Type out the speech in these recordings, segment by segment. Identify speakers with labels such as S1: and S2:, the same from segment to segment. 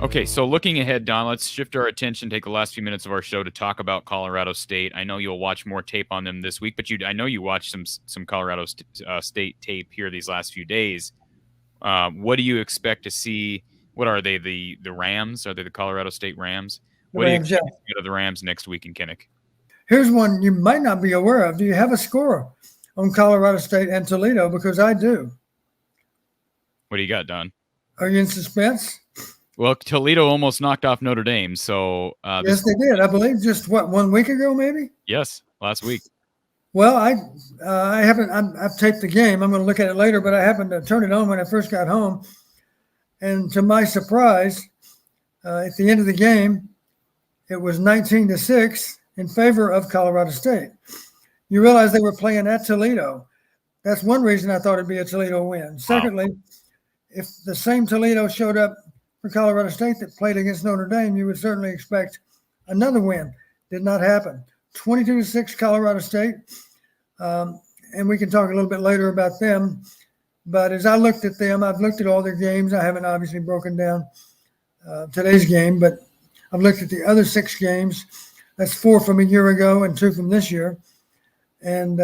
S1: Okay, so looking ahead, Don, let's shift our attention, take the last few minutes of our show to talk about Colorado State. I know you'll watch more tape on them this week, but I know you watched some Colorado State tape here these last few days. What do you expect to see? What are they? The Rams? Are they the Colorado State Rams?
S2: The
S1: What do you
S2: Rams, yeah.
S1: expect to see out of the Rams next week in Kinnick?
S2: Here's one you might not be aware of. Do you have a score on Colorado State and Toledo? Because I do.
S1: What do you got, Don?
S2: Are you in suspense?
S1: Well, Toledo almost knocked off Notre Dame, so
S2: yes, they did. I believe just 1 week ago, maybe.
S1: Yes, last week.
S2: Well, I haven't. I've taped the game. I'm going to look at it later, but I happened to turn it on when I first got home, and to my surprise, at the end of the game, it was 19-6 in favor of Colorado State. You realize they were playing at Toledo. That's one reason I thought it'd be a Toledo win. Secondly, if the same Toledo showed up for Colorado State that played against Notre Dame, you would certainly expect another win. Did not happen. 22-6 Colorado State. And we can talk a little bit later about them. But as I looked at them, I've looked at all their games. I haven't obviously broken down today's game, but I've looked at the other 6 games. That's 4 from a year ago and 2 from this year. And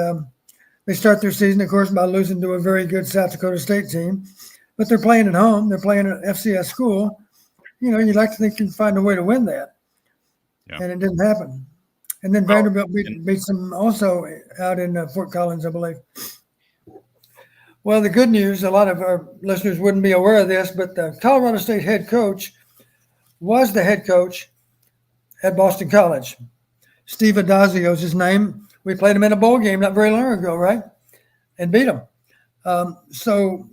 S2: they start their season, of course, by losing to a very good South Dakota State team. But they're playing at home. They're playing at FCS school. You know, you'd like to think you can find a way to win that. Yeah. And it didn't happen. And then Vanderbilt beats them also out in Fort Collins, I believe. Well, the good news, a lot of our listeners wouldn't be aware of this, but the Colorado State head coach was the head coach at Boston College. Steve Adazio is his name. We played him in a bowl game not very long ago, right? And beat him. So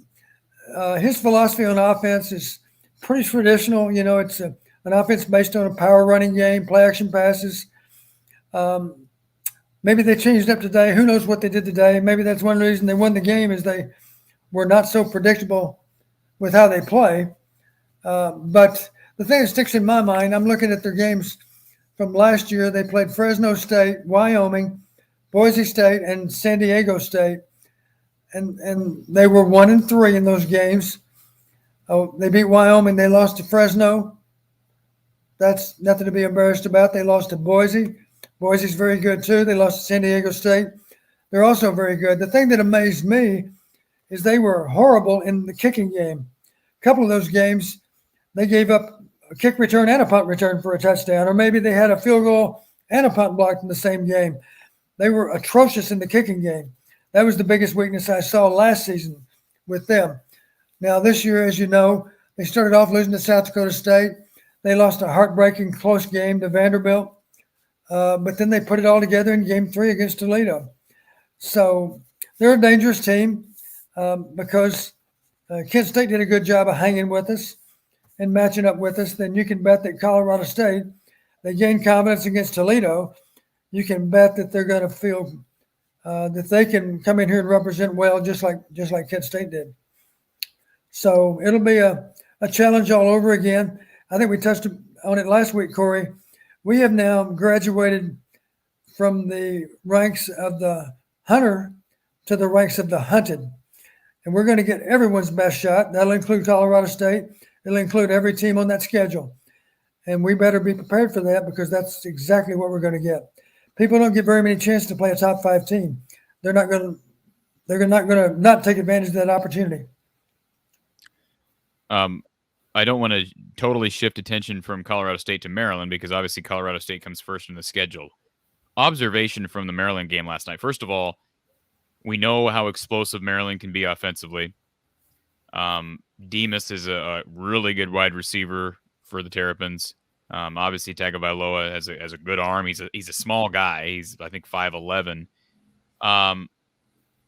S2: his philosophy on offense is pretty traditional. You know, it's an offense based on a power running game, play action passes. Maybe they changed up today. Who knows what they did today? Maybe that's one reason they won the game is they were not so predictable with how they play. But the thing that sticks in my mind, I'm looking at their games from last year. They played Fresno State, Wyoming, Boise State, and San Diego State. And they were 1-3 in those games. Oh, they beat Wyoming. They lost to Fresno. That's nothing to be embarrassed about. They lost to Boise. Boise's very good too. They lost to San Diego State. They're also very good. The thing that amazed me is they were horrible in the kicking game. A couple of those games, they gave up a kick return and a punt return for a touchdown, or maybe they had a field goal and a punt blocked in the same game. They were atrocious in the kicking game. That was the biggest weakness I saw last season with them. Now, this year, as you know, they started off losing to South Dakota State. They lost a heartbreaking close game to Vanderbilt. But then they put it all together in game 3 against Toledo. So they're a dangerous team because Kent State did a good job of hanging with us and matching up with us. Then you can bet that Colorado State, they gain confidence against Toledo. You can bet that they're going to feel that they can come in here and represent well, just like Kent State did. So it'll be a challenge all over again. I think we touched on it last week, Corey. We have now graduated from the ranks of the hunter to the ranks of the hunted. And we're going to get everyone's best shot. That'll include Colorado State. It'll include every team on that schedule. And we better be prepared for that because that's exactly what we're going to get. People don't get very many chances to play a top 5 team. They're not going to not take advantage of that opportunity.
S1: I don't want to totally shift attention from Colorado State to Maryland because obviously Colorado State comes first in the schedule. Observation from the Maryland game last night. First of all, we know how explosive Maryland can be offensively. Demas is a really good wide receiver for the Terrapins. Obviously, Tagovailoa has a good arm. He's a small guy. He's, I think, 5'11".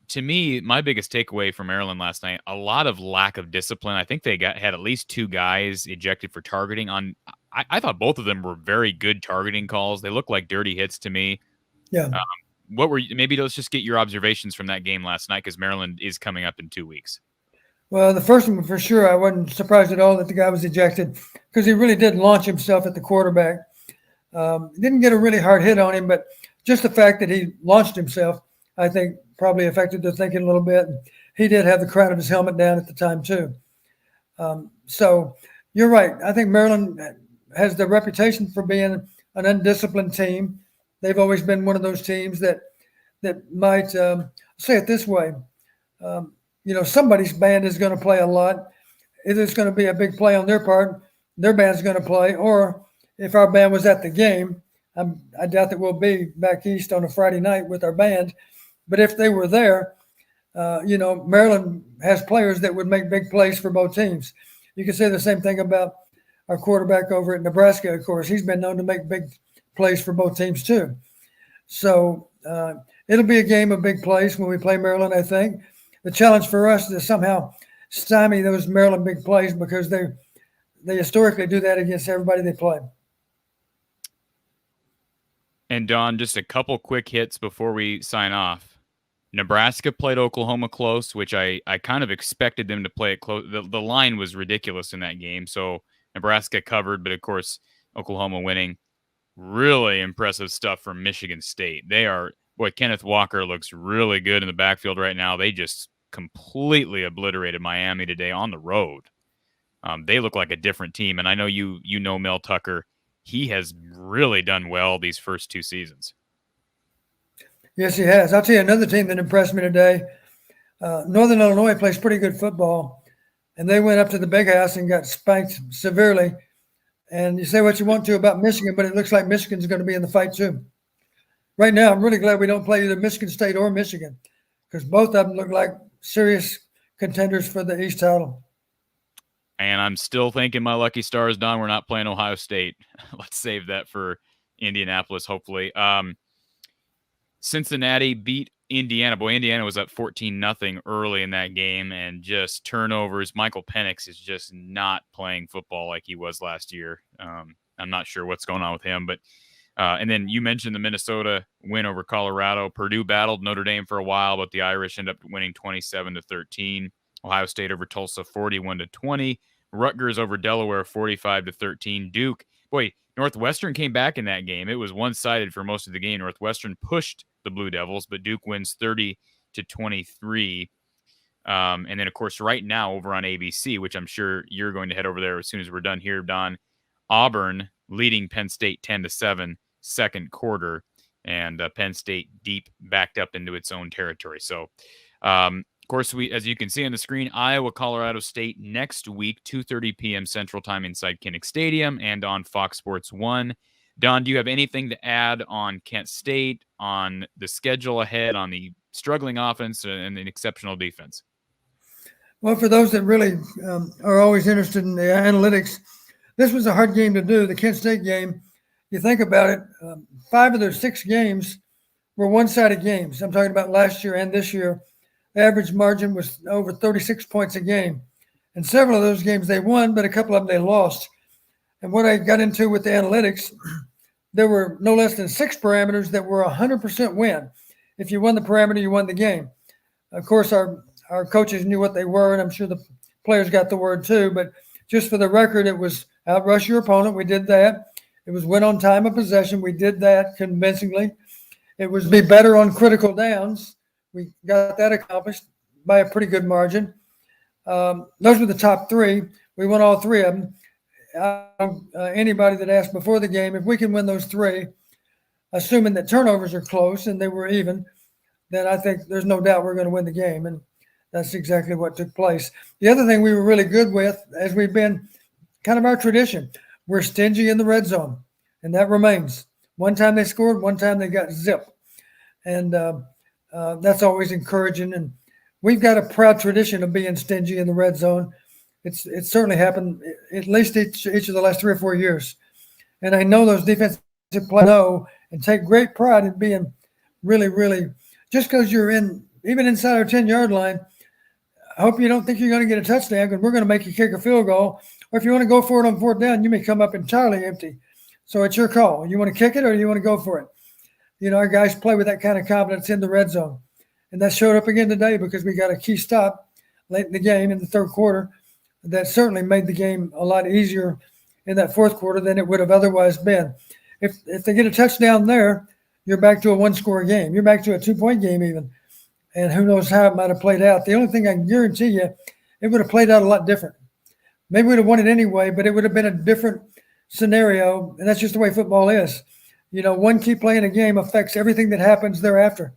S1: To me, my biggest takeaway from Maryland last night, a lot of lack of discipline. I think they had at least 2 guys ejected for targeting. I thought both of them were very good targeting calls. They look like dirty hits to me.
S2: Yeah.
S1: Maybe let's just get your observations from that game last night because Maryland is coming up in 2 weeks.
S2: Well, the first one for sure, I wasn't surprised at all that the guy was ejected because he really did launch himself at the quarterback. Didn't get a really hard hit on him, but just the fact that he launched himself, I think, probably affected their thinking a little bit. He did have the crown of his helmet down at the time too. So You're right. I think Maryland has the reputation for being an undisciplined team. They've always been one of those teams that might say it this way. Somebody's band is going to play a lot. Either it's going to be a big play on their part, their band's going to play, or if our band was at the game, I doubt that we'll be back east on a Friday night with our band. But if they were there, Maryland has players that would make big plays for both teams. You can say the same thing about our quarterback over at Nebraska, of course. He's been known to make big plays for both teams too. So it'll be a game of big plays when we play Maryland, I think. The challenge for us is to somehow stymie those Maryland big plays because they historically do that against everybody they play.
S1: And Don, just a couple quick hits before we sign off. Nebraska played Oklahoma close, which I kind of expected them to play it close. The line was ridiculous in that game. So Nebraska covered, but of course, Oklahoma winning. Really impressive stuff from Michigan State. Kenneth Walker looks really good in the backfield right now. They just completely obliterated Miami today on the road. They look like a different team. And I know you know Mel Tucker. He has really done well these first two seasons.
S2: Yes, he has. I'll tell you another team that impressed me today. Northern Illinois plays pretty good football, and they went up to the Big House and got spanked severely. And you say what you want to about Michigan, but it looks like Michigan's going to be in the fight too. Right now, I'm really glad we don't play either Michigan State or Michigan because both of them look like serious contenders for the East title.
S1: And I'm still thinking my lucky stars, Don, we're not playing Ohio State. Let's save that for Indianapolis, hopefully. Cincinnati beat Indiana. Boy, Indiana was up 14-0 early in that game, and just turnovers. Michael Penix is just not playing football like he was last year. I'm not sure what's going on with him, but and then you mentioned the Minnesota win over Colorado. Purdue battled Notre Dame for a while, but the Irish ended up winning 27-13. Ohio State over Tulsa 41-20. Rutgers over Delaware 45-13. Duke, boy, Northwestern came back in that game. It was one-sided for most of the game. Northwestern pushed the Blue Devils, but Duke wins 30-23. And then, of course, right now over on ABC, which I'm sure you're going to head over there as soon as we're done here, Don, Auburn leading Penn State 10-7 second quarter, and Penn State deep backed up into its own territory. So, of course, as you can see on the screen, Iowa, Colorado State next week, 2:30 p.m. Central Time inside Kinnick Stadium and on Fox Sports 1. Don, do you have anything to add on Kent State, on the schedule ahead, on the struggling offense and the exceptional defense?
S2: Well, for those that really are always interested in the analytics, this was a hard game to do, the Kent State game. You think about it, 5 of their 6 games were one-sided games. I'm talking about last year and this year. The average margin was over 36 points a game. And several of those games they won, but a couple of them they lost. And what I got into with the analytics, there were no less than 6 parameters that were 100% win. If you won the parameter, you won the game. Of course, our coaches knew what they were, and I'm sure the players got the word too. But just for the record, it was outrush your opponent. We did that. It was win on time of possession. We did that convincingly. It was be better on critical downs. We got that accomplished by a pretty good margin. Those were the top 3. We won all 3 of them. Anybody that asked before the game, if we can win those 3, assuming that turnovers are close and they were even, then I think there's no doubt we're going to win the game. And that's exactly what took place. The other thing we were really good with, as we've been kind of our tradition, we're stingy in the red zone, and that remains. One time they scored, one time they got zip. And that's always encouraging. And we've got a proud tradition of being stingy in the red zone. It's certainly happened at least each of the last 3 or 4 years. And I know those defensive players know and take great pride in being really, really, just because you're even inside our 10-yard line, I hope you don't think you're going to get a touchdown because we're going to make you kick a field goal. Or if you want to go for it on 4th down, you may come up entirely empty. So it's your call. You want to kick it or you want to go for it? Our guys play with that kind of confidence in the red zone. And that showed up again today because we got a key stop late in the game in the 3rd quarter. That certainly made the game a lot easier in that 4th quarter than it would have otherwise been. If they get a touchdown there, you're back to a 1-score game. You're back to a 2-point game even. And who knows how it might have played out. The only thing I can guarantee you, it would have played out a lot different. Maybe we'd have won it anyway, but it would have been a different scenario. And that's just the way football is. You know, one key play in a game affects everything that happens thereafter.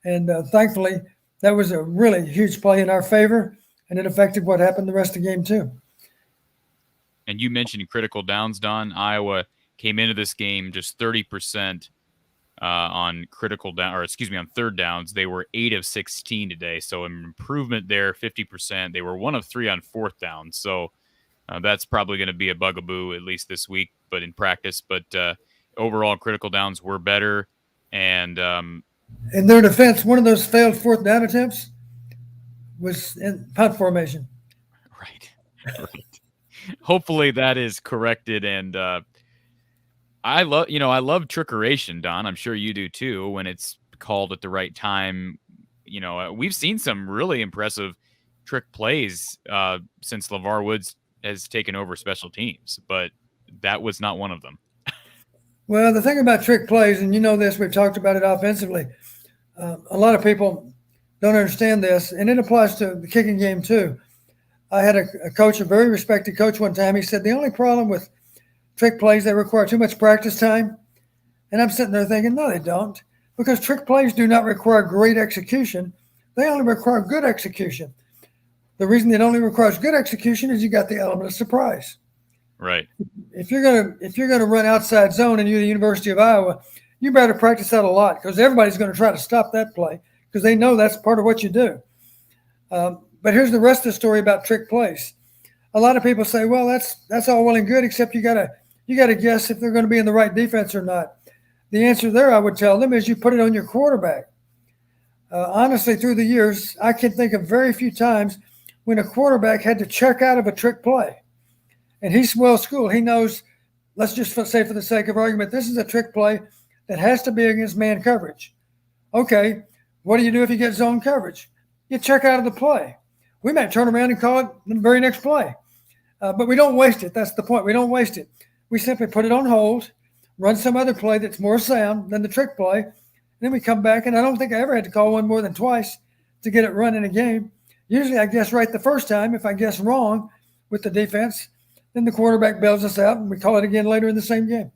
S2: And thankfully, that was a really huge play in our favor, and it affected what happened the rest of the game too.
S1: And you mentioned critical downs, Don. Iowa came into this game just 30% on on third downs. They were 8 of 16 today, so an improvement there, 50%. They were 1 of 3 on fourth down, so that's probably going to be a bugaboo at least this week, but in practice. But overall, critical downs were better, and
S2: in their defense, one of those failed fourth down attempts was in punt formation.
S1: Right. Hopefully that is corrected, and I love trickeration, Don. I'm sure you do too. When it's called at the right time, we've seen some really impressive trick plays since LeVar Woods has taken over special teams, but that was not one of them.
S2: Well, the thing about trick plays, and you know this, we've talked about it offensively. A lot of people don't understand this, and it applies to the kicking game too. I had a coach, a very respected coach one time. He said the only problem with trick plays, they require too much practice time. And I'm sitting there thinking, no, they don't, because trick plays do not require great execution. They only require good execution. The reason it only requires good execution is you got the element of surprise.
S1: Right.
S2: If you're gonna run outside zone and you're the University of Iowa, you better practice that a lot, because everybody's going to try to stop that play because they know that's part of what you do. But here's the rest of the story about trick plays. A lot of people say, well, that's all well and good, except you gotta guess if they're going to be in the right defense or not. The answer there, I would tell them, is you put it on your quarterback. Honestly, through the years, I can think of very few times when a quarterback had to check out of a trick play. And he's well schooled. He knows, let's just say for the sake of argument, this is a trick play that has to be against man coverage. Okay, what do you do if you get zone coverage? You check out of the play. We might turn around and call it the very next play. But we don't waste it. That's the point. We don't waste it. We simply put it on hold, run some other play that's more sound than the trick play, and then we come back. And I don't think I ever had to call one more than twice to get it run in a game. Usually I guess right the first time. If I guess wrong with the defense, then the quarterback bails us out and we call it again later in the same game.